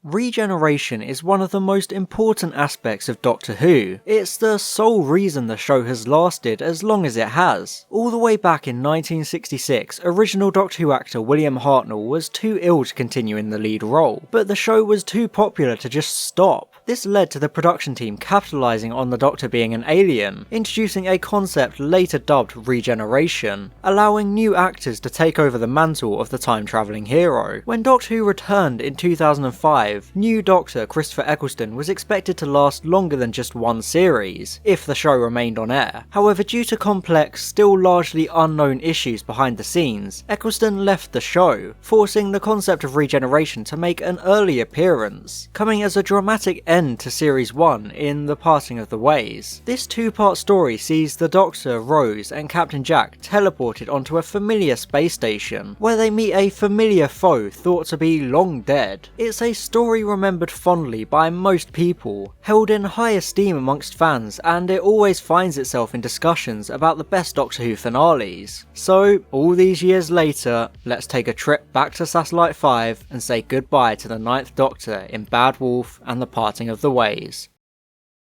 Regeneration is one of the most important aspects of Doctor Who. It's the sole reason the show has lasted as long as it has. All the way back in 1966, original Doctor Who actor William Hartnell was too ill to continue in the lead role, but the show was too popular to just stop. This led to the production team capitalising on the Doctor being an alien, introducing a concept later dubbed regeneration, allowing new actors to take over the mantle of the time-travelling hero. When Doctor Who returned in 2005, new Doctor Christopher Eccleston was expected to last longer than just one series, if the show remained on air. However, due to complex, still largely unknown issues behind the scenes, Eccleston left the show, forcing the concept of regeneration to make an early appearance, coming as a dramatic end to Series 1 in The Parting of the Ways. This two-part story sees the Doctor, Rose and Captain Jack teleported onto a familiar space station, where they meet a familiar foe thought to be long dead. It's a story remembered fondly by most people, held in high esteem amongst fans, and it always finds itself in discussions about the best Doctor Who finales. So, all these years later, let's take a trip back to Satellite 5 and say goodbye to the 9th Doctor in Bad Wolf and The Parting of the Ways.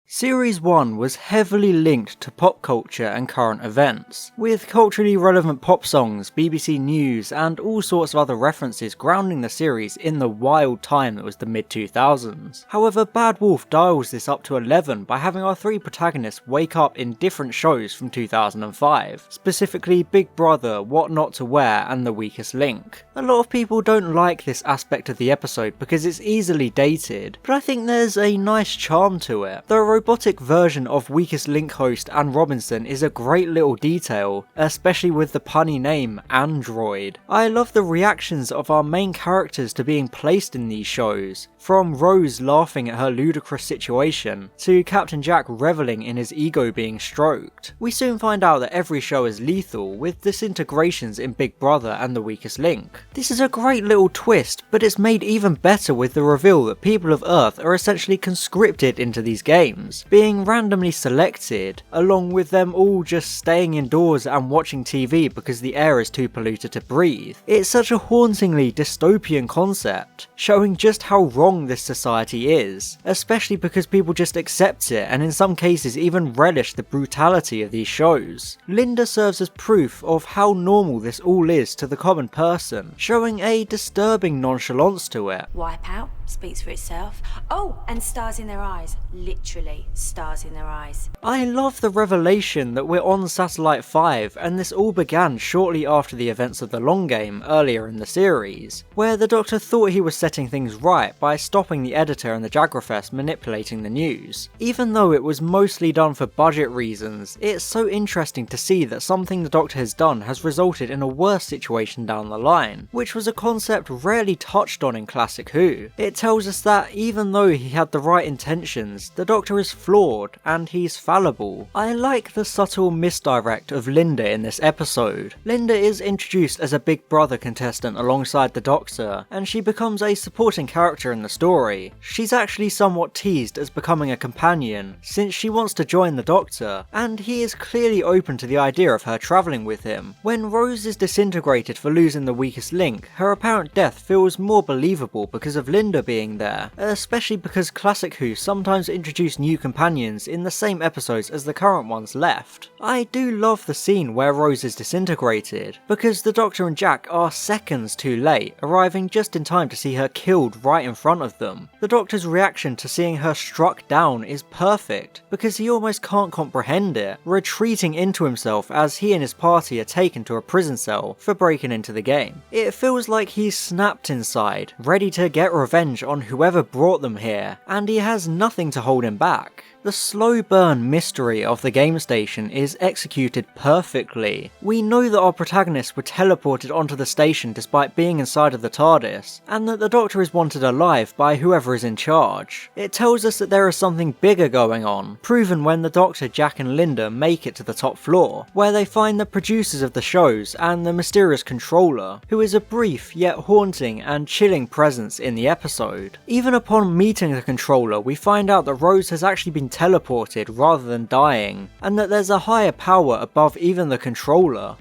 Series 1 was heavily linked to pop culture and current events, with culturally relevant pop songs, BBC News and all sorts of other references grounding the series in the wild time that was the mid-2000s. However, Bad Wolf dials this up to 11 by having our three protagonists wake up in different shows from 2005, specifically Big Brother, What Not to Wear and The Weakest Link. A lot of people don't like this aspect of the episode because it's easily dated, but I think there's a nice charm to it. The robotic version of Weakest Link host Anne Robinson is a great little detail, especially with the punny name Android. I love the reactions of our main characters to being placed in these shows, from Rose laughing at her ludicrous situation, to Captain Jack reveling in his ego being stroked. We soon find out that every show is lethal, with disintegrations in Big Brother and The Weakest Link. This is a great little twist, but it's made even better with the reveal that people of Earth are essentially conscripted into these games, being randomly selected, along with them all just staying indoors and watching TV because the air is too polluted to breathe. It's such a hauntingly dystopian concept, showing just how wrong this society is, especially because people just accept it and in some cases even relish the brutality of these shows. Linda serves as proof of how normal this all is to the common person, showing a disturbing nonchalance to it. Wipeout speaks for itself. Oh, and stars in their eyes. Literally, stars in their eyes. I love the revelation that we're on Satellite 5, and this all began shortly after the events of the Long Game earlier in the series, where the Doctor thought he was setting things right by stopping the editor and the Jagrafest manipulating the news. Even though it was mostly done for budget reasons, it's so interesting to see that something the Doctor has done has resulted in a worse situation down the line, which was a concept rarely touched on in classic Who. It tells us that even though he had the right intentions, the Doctor is flawed and he's fallible. I like the subtle misdirect of Linda in this episode. Linda is introduced as a Big Brother contestant alongside the Doctor, and she becomes a supporting character in the story. She's actually somewhat teased as becoming a companion, since she wants to join the Doctor, and he is clearly open to the idea of her travelling with him. When Rose is disintegrated for losing the Weakest Link, her apparent death feels more believable because of Linda being there, especially because classic Who sometimes introduce new companions in the same episodes as the current ones left. I do love the scene where Rose is disintegrated, because the Doctor and Jack are seconds too late, arriving just in time to see her killed right in front of them. The Doctor's reaction to seeing her struck down is perfect, because he almost can't comprehend it, retreating into himself as he and his party are taken to a prison cell for breaking into the game. It feels like he's snapped inside, ready to get revenge on whoever brought them here, and he has nothing to hold him back. The slow burn mystery of the game station is executed perfectly. We know that our protagonists were teleported onto the station despite being inside of the TARDIS, and that the Doctor is wanted alive by whoever is in charge. It tells us that there is something bigger going on, proven when the Doctor, Jack and Linda make it to the top floor, where they find the producers of the shows and the mysterious controller, who is a brief yet haunting and chilling presence in the episode. Even upon meeting the controller, we find out that Rose has actually been teleported rather than dying, and that there's a higher power above even the controller.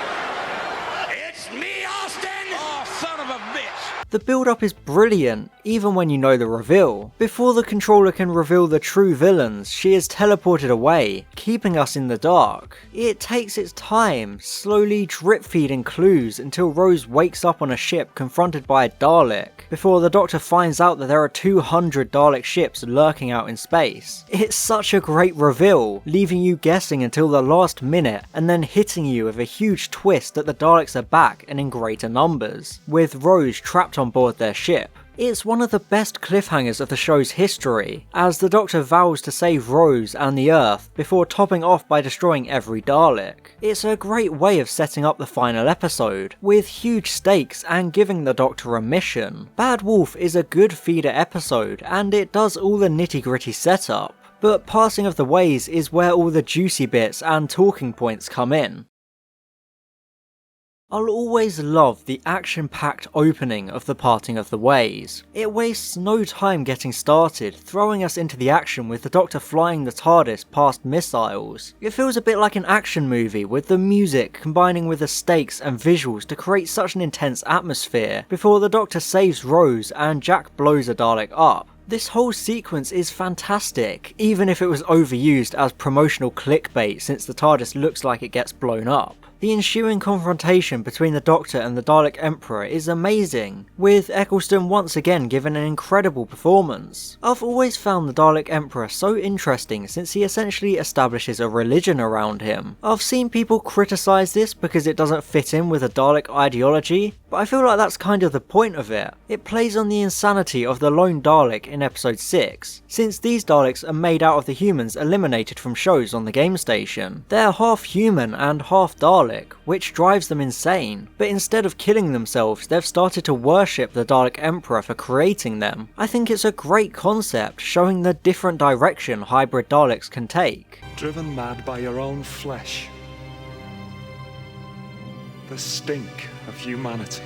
It's me, Austin! Oh, son of of a bitch! The build-up is brilliant, even when you know the reveal. Before the controller can reveal the true villains, she is teleported away, keeping us in the dark. It takes its time, slowly drip-feeding clues until Rose wakes up on a ship confronted by a Dalek, before the Doctor finds out that there are 200 Dalek ships lurking out in space. It's such a great reveal, leaving you guessing until the last minute, and then hitting you with a huge twist that the Daleks are back and in greater numbers, with Rose trapped on board their ship. It's one of the best cliffhangers of the show's history, as the Doctor vows to save Rose and the Earth before topping off by destroying every Dalek. It's a great way of setting up the final episode, with huge stakes and giving the Doctor a mission. Bad Wolf is a good feeder episode, and it does all the nitty-gritty setup, but Passing of the Ways is where all the juicy bits and talking points come in. I'll always love the action-packed opening of The Parting of the Ways. It wastes no time getting started, throwing us into the action with the Doctor flying the TARDIS past missiles. It feels a bit like an action movie, with the music combining with the stakes and visuals to create such an intense atmosphere, before the Doctor saves Rose and Jack blows a Dalek up. This whole sequence is fantastic, even if it was overused as promotional clickbait since the TARDIS looks like it gets blown up. The ensuing confrontation between the Doctor and the Dalek Emperor is amazing, with Eccleston once again given an incredible performance. I've always found the Dalek Emperor so interesting since he essentially establishes a religion around him. I've seen people criticise this because it doesn't fit in with a Dalek ideology, but I feel like that's kind of the point of it. It plays on the insanity of the lone Dalek in episode 6, since these Daleks are made out of the humans eliminated from shows on the game station. They're half human and half Dalek, which drives them insane, but instead of killing themselves, they've started to worship the Dalek Emperor for creating them. I think it's a great concept, showing the different direction hybrid Daleks can take. Driven mad by your own flesh. The stink of humanity.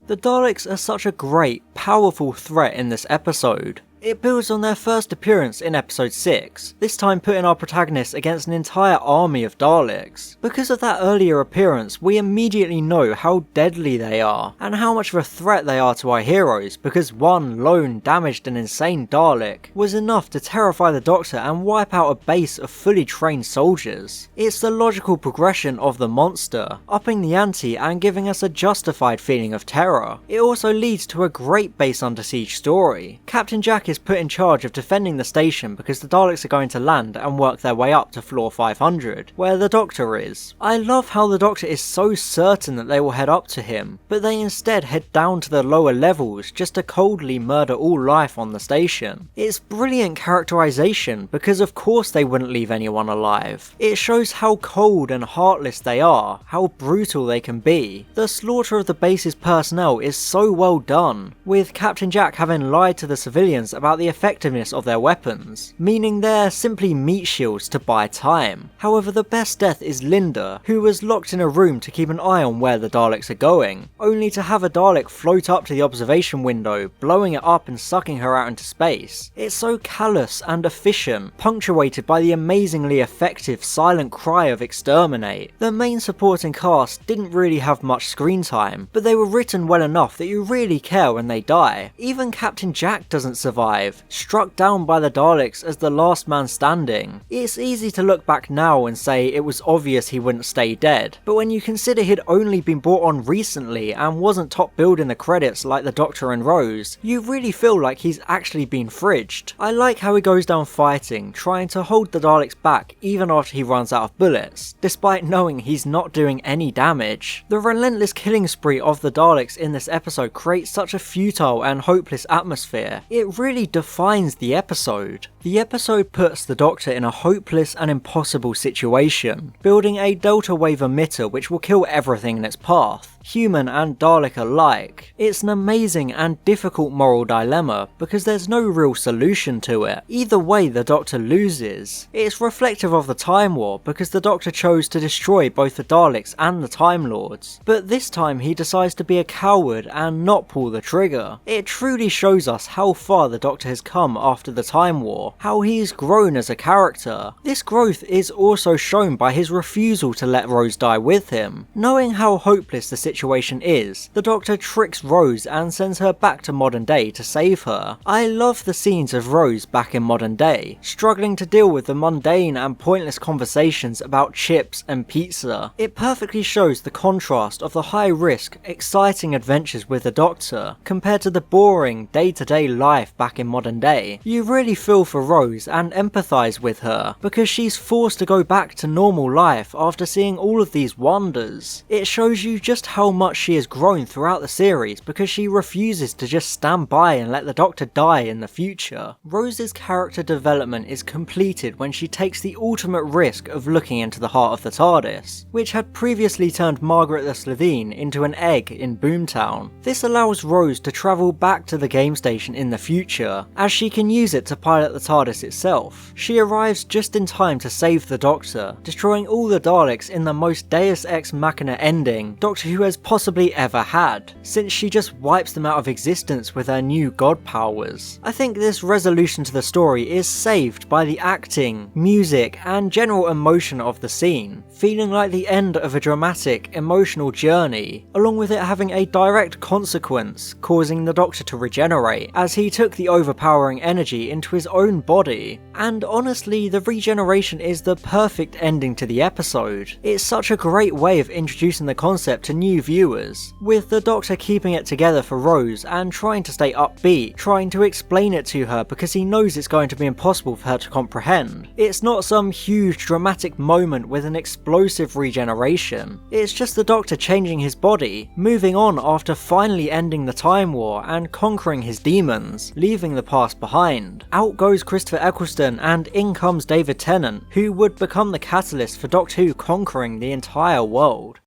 The Daleks are such a great, powerful threat in this episode. It builds on their first appearance in episode 6, this time putting our protagonists against an entire army of Daleks. Because of that earlier appearance, we immediately know how deadly they are, and how much of a threat they are to our heroes, because one lone, damaged and insane Dalek was enough to terrify the Doctor and wipe out a base of fully trained soldiers. It's the logical progression of the monster, upping the ante and giving us a justified feeling of terror. It also leads to a great base under siege story. Captain Jack is put in charge of defending the station because the Daleks are going to land and work their way up to floor 500, where the Doctor is. I love how the Doctor is so certain that they will head up to him, but they instead head down to the lower levels just to coldly murder all life on the station. It's brilliant characterization because of course they wouldn't leave anyone alive. It shows how cold and heartless they are, how brutal they can be. The slaughter of the base's personnel is so well done, with Captain Jack having lied to the civilians about the effectiveness of their weapons, meaning they're simply meat shields to buy time. However, the best death is Linda, who was locked in a room to keep an eye on where the Daleks are going, only to have a Dalek float up to the observation window, blowing it up and sucking her out into space. It's so callous and efficient, punctuated by the amazingly effective silent cry of exterminate. The main supporting cast didn't really have much screen time, but they were written well enough that you really care when they die. Even Captain Jack doesn't survive, struck down by the Daleks as the last man standing. It's easy to look back now and say it was obvious he wouldn't stay dead, but when you consider he'd only been brought on recently and wasn't top billed in the credits like the Doctor and Rose, you really feel like he's actually been fridged. I like how he goes down fighting, trying to hold the Daleks back even after he runs out of bullets, despite knowing he's not doing any damage. The relentless killing spree of the Daleks in this episode creates such a futile and hopeless atmosphere. It really defines the episode. The episode puts the Doctor in a hopeless and impossible situation, building a Delta Wave emitter which will kill everything in its path, human and Dalek alike. It's an amazing and difficult moral dilemma because there's no real solution to it. Either way the Doctor loses. It's reflective of the Time War because the Doctor chose to destroy both the Daleks and the Time Lords, but this time he decides to be a coward and not pull the trigger. It truly shows us how far the Doctor has come after the Time War, how he's grown as a character. This growth is also shown by his refusal to let Rose die with him. Knowing how hopeless the situation situation is, the Doctor tricks Rose and sends her back to modern day to save her. I love the scenes of Rose back in modern day, struggling to deal with the mundane and pointless conversations about chips and pizza. It perfectly shows the contrast of the high-risk, exciting adventures with the Doctor compared to the boring, day-to-day life back in modern day. You really feel for Rose and empathise with her, because she's forced to go back to normal life after seeing all of these wonders. It shows you just how much she has grown throughout the series because she refuses to just stand by and let the Doctor die in the future. Rose's character development is completed when she takes the ultimate risk of looking into the heart of the TARDIS, which had previously turned Margaret the Slitheen into an egg in Boomtown. This allows Rose to travel back to the game station in the future, as she can use it to pilot the TARDIS itself. She arrives just in time to save the Doctor, destroying all the Daleks in the most Deus Ex Machina ending Doctor Who has possibly ever had, since she just wipes them out of existence with her new god powers. I think this resolution to the story is saved by the acting, music, and general emotion of the scene, feeling like the end of a dramatic, emotional journey, along with it having a direct consequence, causing the Doctor to regenerate, as he took the overpowering energy into his own body. And honestly, the regeneration is the perfect ending to the episode. It's such a great way of introducing the concept to new viewers, with the Doctor keeping it together for Rose and trying to stay upbeat, trying to explain it to her because he knows it's going to be impossible for her to comprehend. It's not some huge dramatic moment with an explosive regeneration. It's just the Doctor changing his body, moving on after finally ending the Time War and conquering his demons, leaving the past behind. Out goes Christopher Eccleston and in comes David Tennant, who would become the catalyst for Doctor Who conquering the entire world.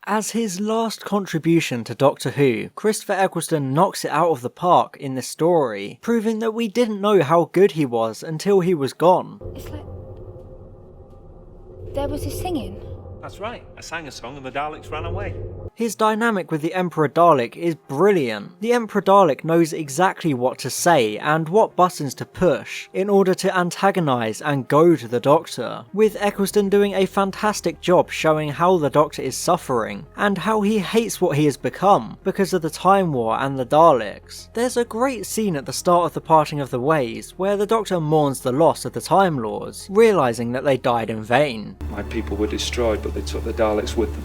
As his last contribution to Doctor Who, Christopher Eccleston knocks it out of the park in this story, proving that we didn't know how good he was until he was gone. It's like there was a singing. That's right, I sang a song and the Daleks ran away. His dynamic with the Emperor Dalek is brilliant. The Emperor Dalek knows exactly what to say and what buttons to push in order to antagonise and go to the Doctor, with Eccleston doing a fantastic job showing how the Doctor is suffering and how he hates what he has become because of the Time War and the Daleks. There's a great scene at the start of The Parting of the Ways where the Doctor mourns the loss of the Time Lords, realising that they died in vain. My people were destroyed, but they took the Daleks with them.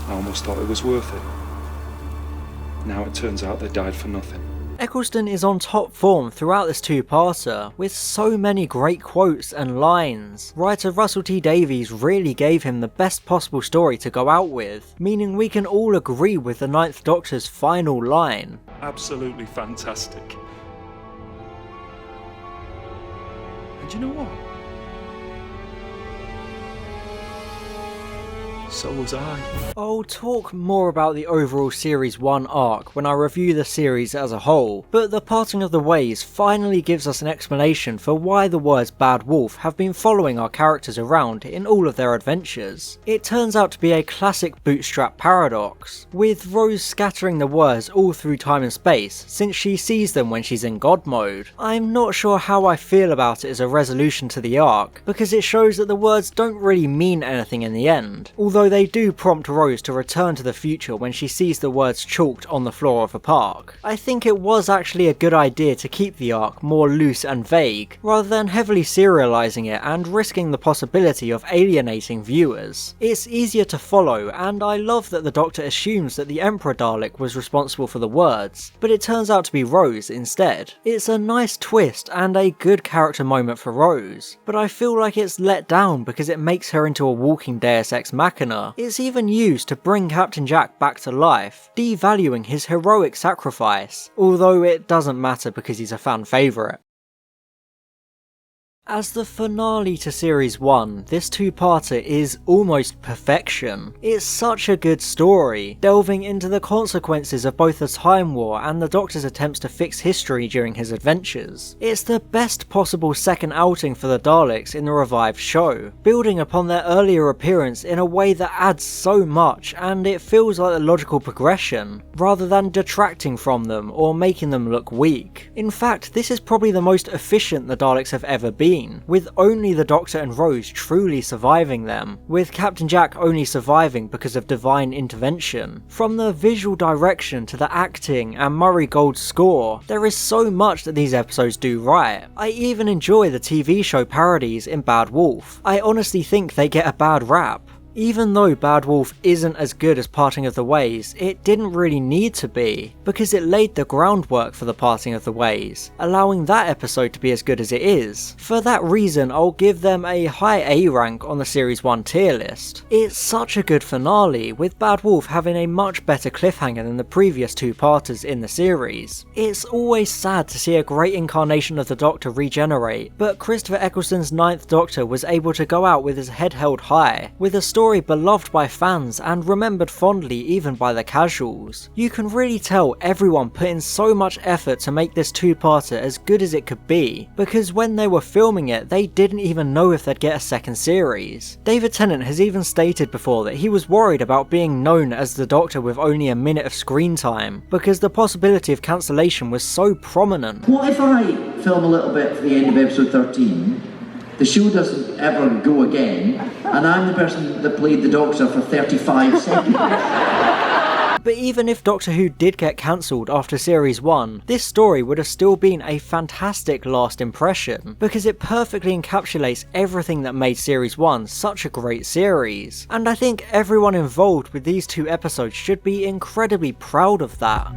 I almost thought it was worth it. Now it turns out they died for nothing. Eccleston is on top form throughout this two-parter, with so many great quotes and lines. Writer Russell T Davies really gave him the best possible story to go out with, meaning we can all agree with the Ninth Doctor's final line. Absolutely fantastic. And you know what? So was I. I'll talk more about the overall Series 1 arc when I review the series as a whole, but The Parting of the Ways finally gives us an explanation for why the words Bad Wolf have been following our characters around in all of their adventures. It turns out to be a classic bootstrap paradox, with Rose scattering the words all through time and space since she sees them when she's in God mode. I'm not sure how I feel about it as a resolution to the arc, because it shows that the words don't really mean anything in the end, although they do prompt Rose to return to the future when she sees the words chalked on the floor of a park. I think it was actually a good idea to keep the arc more loose and vague, rather than heavily serialising it and risking the possibility of alienating viewers. It's easier to follow, and I love that the Doctor assumes that the Emperor Dalek was responsible for the words, but it turns out to be Rose instead. It's a nice twist and a good character moment for Rose, but I feel like it's let down because it makes her into a walking Deus Ex Machina. It's even used to bring Captain Jack back to life, devaluing his heroic sacrifice, although it doesn't matter because he's a fan favourite. As the finale to Series 1, this two-parter is almost perfection. It's such a good story, delving into the consequences of both the Time War and the Doctor's attempts to fix history during his adventures. It's the best possible second outing for the Daleks in the revived show, building upon their earlier appearance in a way that adds so much, and it feels like a logical progression, rather than detracting from them or making them look weak. In fact, this is probably the most efficient the Daleks have ever been, 2014, with only the Doctor and Rose truly surviving them, with Captain Jack only surviving because of divine intervention. From the visual direction to the acting and Murray Gold's score, there is so much that these episodes do right. I even enjoy the TV show parodies in Bad Wolf. I honestly think they get a bad rap. Even though Bad Wolf isn't as good as Parting of the Ways, it didn't really need to be, because it laid the groundwork for the Parting of the Ways, allowing that episode to be as good as it is. For that reason, I'll give them a high A rank on the Series 1 tier list. It's such a good finale, with Bad Wolf having a much better cliffhanger than the previous two-parters in the series. It's always sad to see a great incarnation of the Doctor regenerate, but Christopher Eccleston's 9th Doctor was able to go out with his head held high, with a story beloved by fans and remembered fondly even by the casuals. You can really tell everyone put in so much effort to make this two-parter as good as it could be, because when they were filming it they didn't even know if they'd get a second series. David Tennant has even stated before that he was worried about being known as the Doctor with only a minute of screen time, because the possibility of cancellation was so prominent. What if I film a little bit for the end of episode 13, the show doesn't ever go again, and I'm the person that played the Doctor for 35 seconds? But even if Doctor Who did get cancelled after Series 1, this story would have still been a fantastic last impression, because it perfectly encapsulates everything that made Series 1 such a great series. And I think everyone involved with these two episodes should be incredibly proud of that.